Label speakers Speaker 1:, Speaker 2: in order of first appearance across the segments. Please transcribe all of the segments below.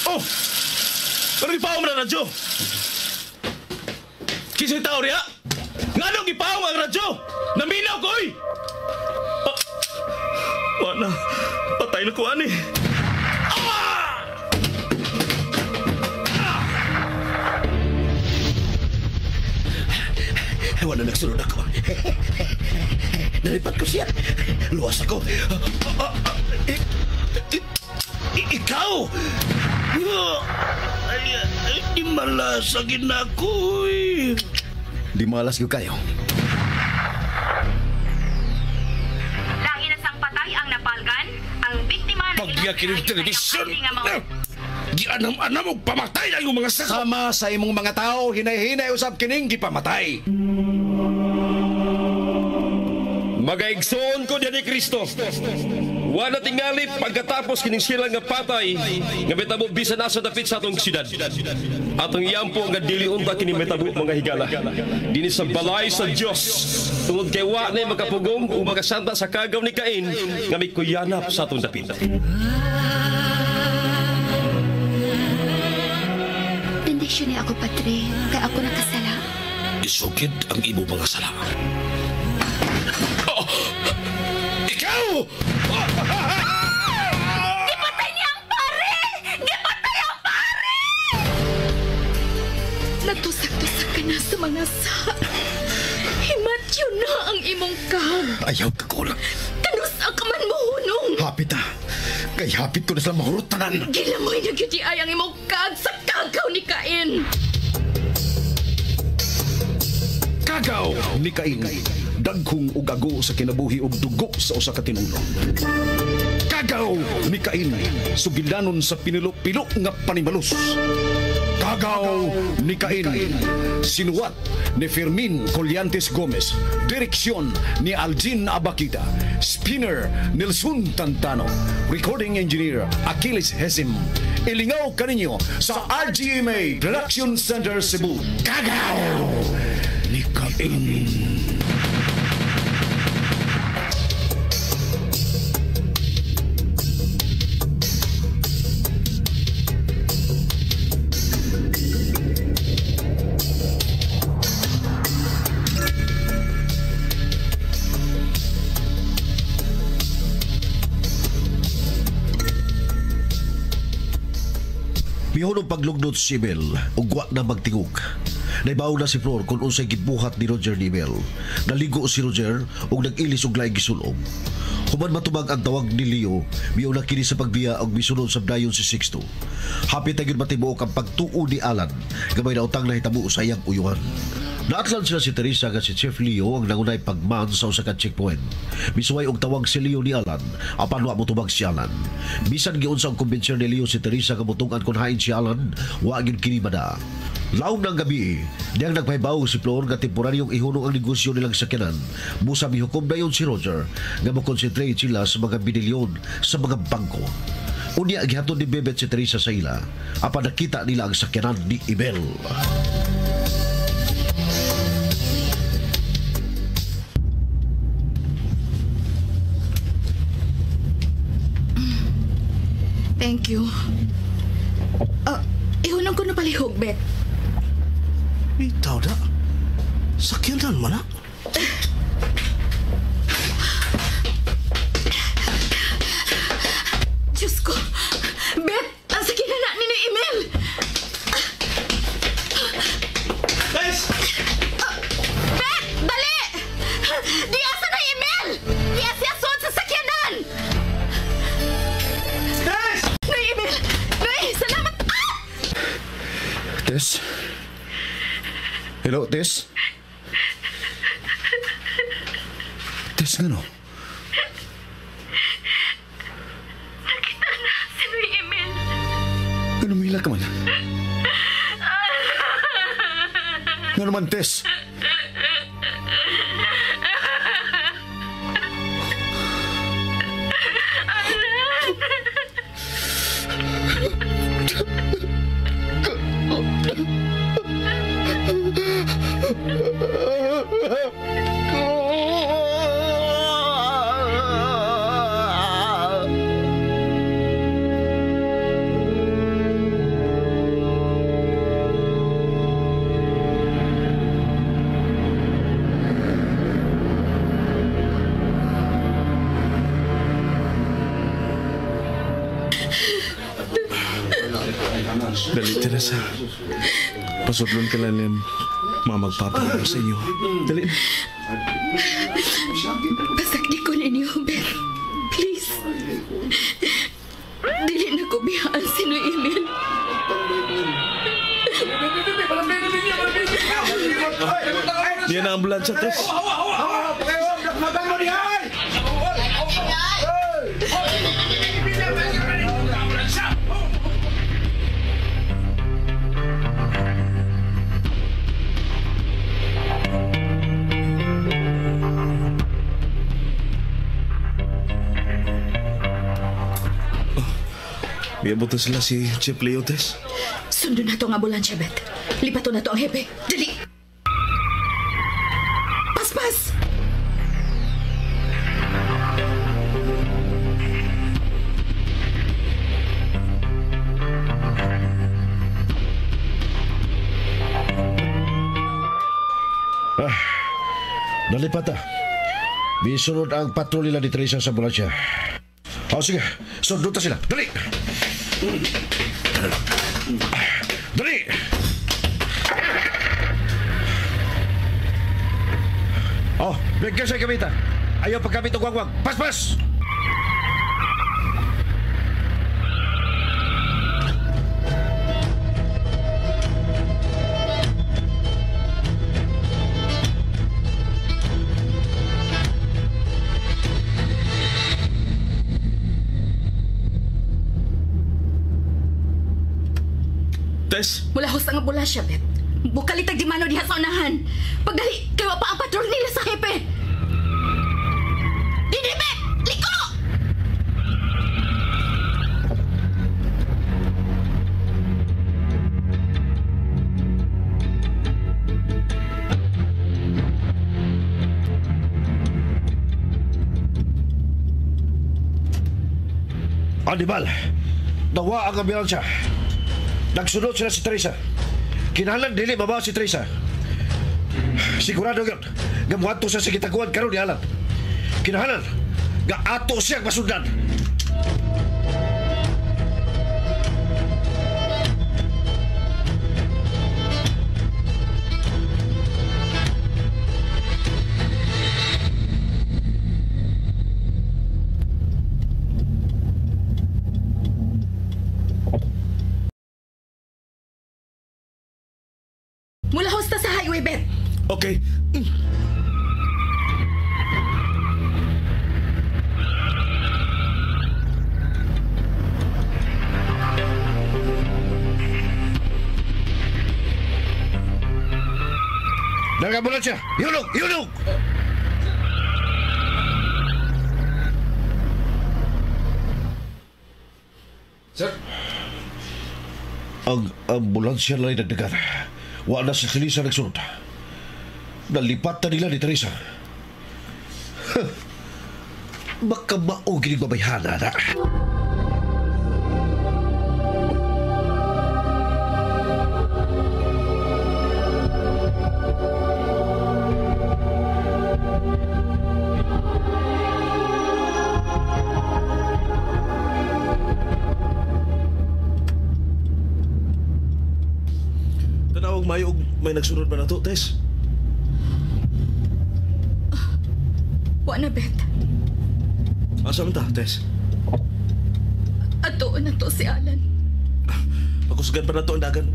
Speaker 1: Oh! Pero ipaw mo na radyo! Kisay tao riya! Nga nung ipaw ang radyo! Naminaw ko eh! Wala. Patay na ko ani.
Speaker 2: Wala nagsunod ako. Nalipat ko siya. Luwas ako. Ikaw! Di malasagin ako eh.
Speaker 3: Di malas ko kayo.
Speaker 4: Lahi na sang patay ang napalgan, ang biktima na
Speaker 2: Pagyakin ng television. Di anam-anam og pamatay na yung mga saka.
Speaker 3: Sama sa imong mga tao, hinay-hinay usab kining gipamatay.
Speaker 5: Magaigsoon ko diyan ni Kristo. Wala tingali pagkatapos kining sila nga patay nga metabo bisan nasa dapit sa atong siyudad. Atong iyampo nga dili unta kini metabo mga higala. Dinhi sa balay sa Dios. Tungod kay wa na makapugong o makasanta sa kagaw ni Cain nga may kuyanap sa atong dapit.
Speaker 6: Bendisyon niya ako, Padre, kaya ako nakasala.
Speaker 2: Isugid ang imo mga sala. Ikaw!
Speaker 4: Gipatay niya ang pare! Gipatay ang pare!
Speaker 6: Nagtusak-tusak ka na sa mga sa... Himatyo na ang imong kag.
Speaker 3: Ayaw ka kulang.
Speaker 6: Kanusa ka man mohunong.
Speaker 3: Hapit ha. Kay hapit ko na sa mahurot tanan.
Speaker 6: Gilamoy na gyud ay ang imong kag sa kagaw ni Cain.
Speaker 3: Kagaw ni Cain. Dagkong ug ago sa kinabuhi ug dugo sa usa ka tinuno. Kagaw ni Cain. Sugilanon sa pinilo-pilo nga panimalus. Kagaw ni Cain. Sinuwat ni Fermin Colliantes Gomez. Direksyon ni Algin Abakita. Spinner Nelson Tantano. Recording engineer Achilles Hesim. Ilingaw kaninyo sa RGMA Production Center Cebu. Kagaw ni Cain.
Speaker 7: Mihunong paglugdot si Emil, ugwa na magtingog. Naibaw na si Flor kung unsay gitbuhat ni Roger ni Emil. Naligo si Roger ug nag-ilis og laing gisulong. Human matubag ang tawag ni Leo, miuna kini sa pagbiya og misunod sa dayon si Sixto. Hapit na gyud matibuok ang pagtuo ni Alan, gamay na utang nahitabo sa iyang uyuhan. Naatlan sila si Teresa at si Chef Leo ang nangunay pagman sa usa ka checkpoint. Misuway og tawag si Leo ni Alan, apan wa motubag si Alan. Bisan giunsa ang kumbensyon ni Leo si Teresa kamutungan kun hain si Alan, wa gyud kini mada. Laom ng gabi, diyang nagpahibaw si Flor nga temporaryong ihunong ang negosyo nilang sakyanan. Busa mihukom na yun si Roger nga mo-concentrate sila sa mga binilyon sa mga bangko. Unya gihatod ni Bebet si Teresa sa ila, apan nakita nila ang sakyanan ni Emil.
Speaker 6: Thank you. Ihunong ko na palihog, Bet.
Speaker 2: Itaw da. Sakyanan man na.
Speaker 6: Diyos ko! Bet! Ang sakyanan na ni Emil!
Speaker 1: Guys!
Speaker 6: Bet! Dali! Di asa na Emil! Di asyason sa sakyanan!
Speaker 1: Guys!
Speaker 6: Nay, Emil! Nay, salamat! Ah!
Speaker 3: Tess? Hello, Tess? Tess, ano?
Speaker 6: Nakita na si Nay Emil.
Speaker 3: Ano mila ka man? Ano naman, Tess?
Speaker 1: Dali, Teresa. Pasudlon ka lang ng mamagpapalala sa inyo. Dali.
Speaker 6: Pasakdi ko ninyo, Ben. Please. Dili na ko biyaan si Noy Emil.
Speaker 1: Yan ang ambulansya, Tess. Miabot na sila si Chip Leo, Tess.
Speaker 6: Sundo na to ang ambulansya, Bet. Lipato na to ang hepe. Dali! Paspas!
Speaker 7: Nalipat na. Bisunod ang patrol nila ni Teresa sa ambulansya. Sige, sundot na sila. Dali! Dali! Bigyan sa gamita. Ayaw paggamit ng wangwang. Pas!
Speaker 1: Tess,
Speaker 6: Mula hos ang ambulansya, Bet. Bukalitag di mano diha sa unahan. Pagdali, kayo pa ang patrol nila sa hepe. Dini, Bet! Liko!
Speaker 7: Anibal, nawa ang ambulansya. Nagsunod sila si Teresa. Kinahanglan dili mabawa si Teresa. Sigurado yun. Nga muadto siya sa gitaguan karon ni Alan. Kinahanglan nga ato siyang masundan.
Speaker 6: Mula hosta sa highway, Bet.
Speaker 1: okay.
Speaker 7: Nag-ambulansya! Yulog!
Speaker 1: Sir?
Speaker 7: Ang ambulansya lang ay nagdagan. Wala na si Teresa nagsunod. Nalipat na nila ni Teresa. Baka maugin yung babayhana na.
Speaker 1: Tanawag mayo may nagsunod ba na to, Tess?
Speaker 6: Wa na, Bet.
Speaker 1: Asa man ta, Tess?
Speaker 6: Atoon na to si Alan.
Speaker 1: Pakusgan pa na to ang dagan.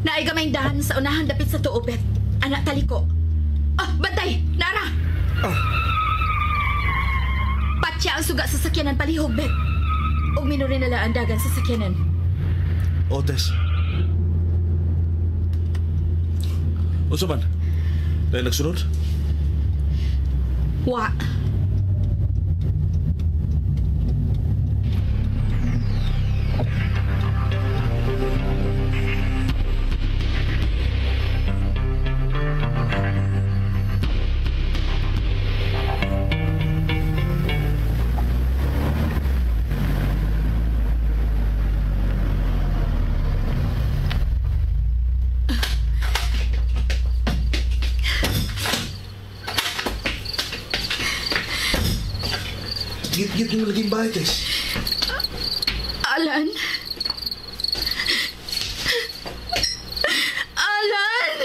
Speaker 6: Naigamay dahan sa unahan dapit sa tuo, Bet. Anak taliko. Bantay! Nara! Patya ang suga sa sakyanan palihog, Bet. O minuri nila ang dagan sa sakyanan.
Speaker 1: O, Tess. Unsa man? Dahil nagsunod?
Speaker 6: Wa.
Speaker 7: Git-git yung laging bahay, Tess.
Speaker 6: Alan? Alan!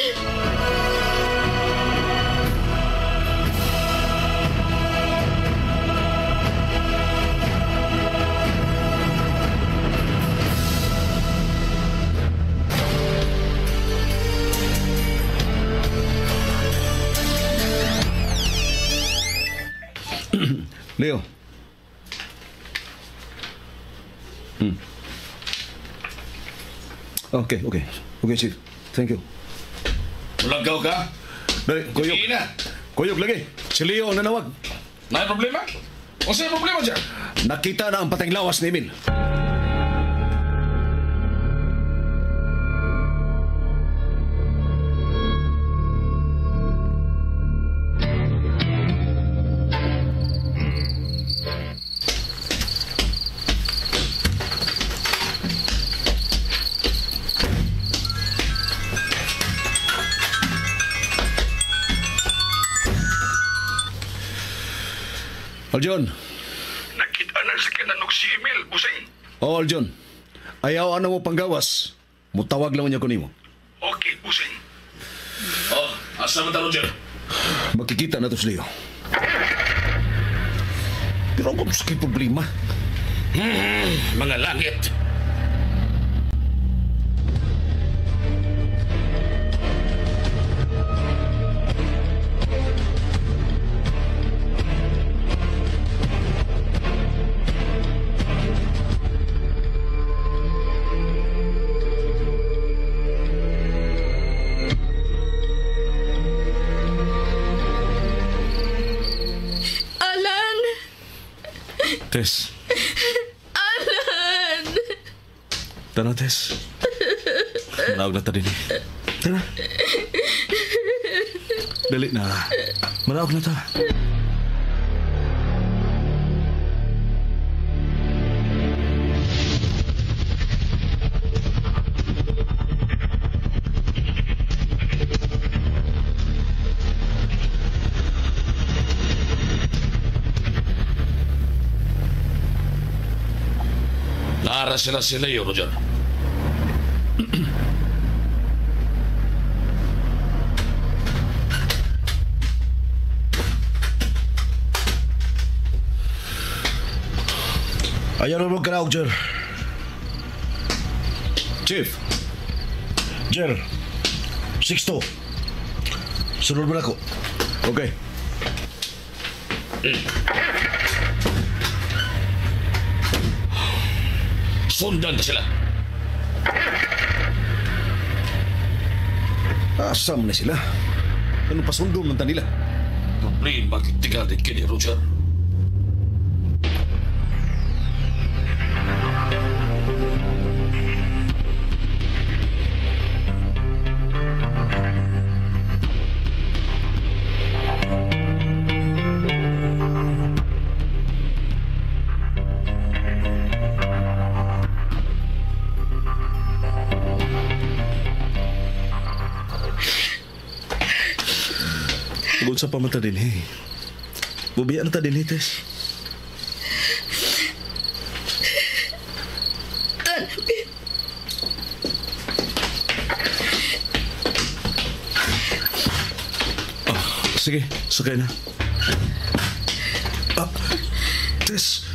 Speaker 3: Leo. Okay, okay. Okay, Chief. Thank you.
Speaker 2: Mulagaw ka?
Speaker 3: Dali, kuyog.
Speaker 2: Hindi na.
Speaker 3: Kuyog lagi. Si Leo ang nanawag.
Speaker 2: May problema? O sa'yo problema dyan?
Speaker 3: Nakita na ang patayng lawas ni Emil. Aljon.
Speaker 2: Nakita na sa kinanok si Emil, Busing.
Speaker 3: Oh, Aljon. Ayaw ano mo panggawas. Mutawag lang niya ko nimo.
Speaker 2: Okay, Busing. Oh, asa mo ta, Roger?
Speaker 3: Makikita na to si Leo. Pero kung sa problema.
Speaker 2: Mga langit.
Speaker 6: Alan!
Speaker 1: Tess.
Speaker 6: Alan!
Speaker 1: Tara, Tess. Manawag na ta din. Tara. Dali na. Manawag na ta.
Speaker 2: Naara sila si Leo, Roger.
Speaker 7: Ayaw na mong karaog, Jer.
Speaker 3: Chief.
Speaker 7: Jer. 6-2. Sunod mo na ako.
Speaker 3: Okay.
Speaker 2: Sundan na sila.
Speaker 3: Asam na sila. Anong pasundong ng tanila?
Speaker 2: Problema kitigal din kini, Roger.
Speaker 1: Tugod sa pamata din, Bubiyan na ta din, Tess.
Speaker 6: Tanapin.
Speaker 1: Sige, sakay na. Tess.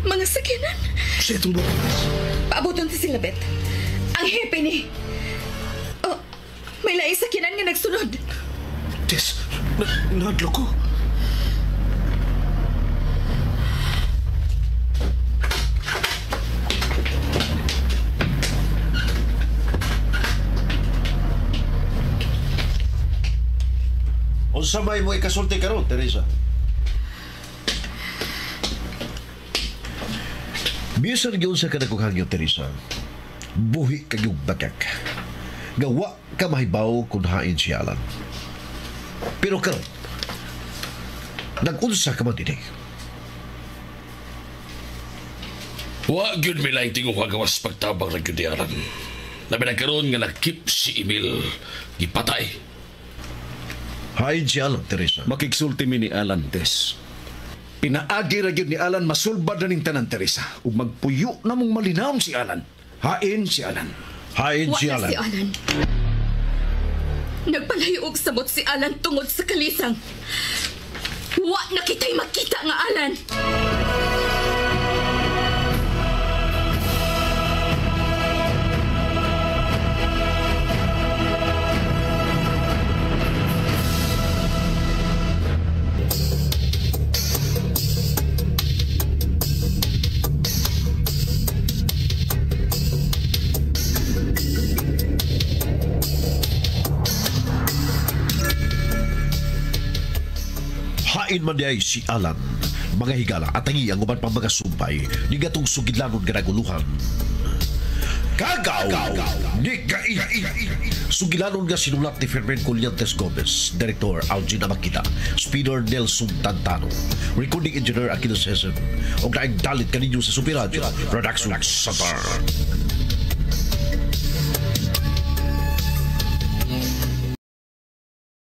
Speaker 6: Mga sakinan.
Speaker 1: Siya itong buko, Tess.
Speaker 6: Paabutan si sila, Bet. Ang happy ni. Oh, may laing sakinan nga nagsunod.
Speaker 1: Tess, nahadlo ko.
Speaker 7: Unsa may mo ikasulti karon, Teresa? Bisan gyud sa kadakuhang yo, Teresa. Buhi kayong bagak. Gawa ka mahibaw kung hain siya lang. Pero karon, nag-unsa ka man din.
Speaker 2: Wa gyud mi laing tingog kagawas pagtabang ra gyud diaran. Labi na karon nga nakip si Emil gipatay.
Speaker 7: Hain siya lang, Teresa.
Speaker 3: Makiksulti mi ni Alan, Tess. Pinaagi ra gyud ni Alan masulbad na ning tanan, Teresa. Ug magpuyo na mong malinaw si Alan. Hain si Alan.
Speaker 7: Hain
Speaker 6: Wa
Speaker 7: si
Speaker 6: na
Speaker 7: Alan.
Speaker 6: si Alan. Nagpalayo og sabot si Alan tungod sa kalisang. Wa na kita'y makita nga Alan.
Speaker 7: Hain man diay si Alan. Mga higala at tangi ang uban pang mga sumpay ni gatong sugidlanon nga naguluhan. Kagaw ni Kain. Sugilanon nga sinulat ni Fermin Colliantes Gomez, Director Algin Amakita, Speeder Nelson Tantano, Recording Engineer Aquino Cesar, o naing dalit kaninyo sa Supiradyo Production Center.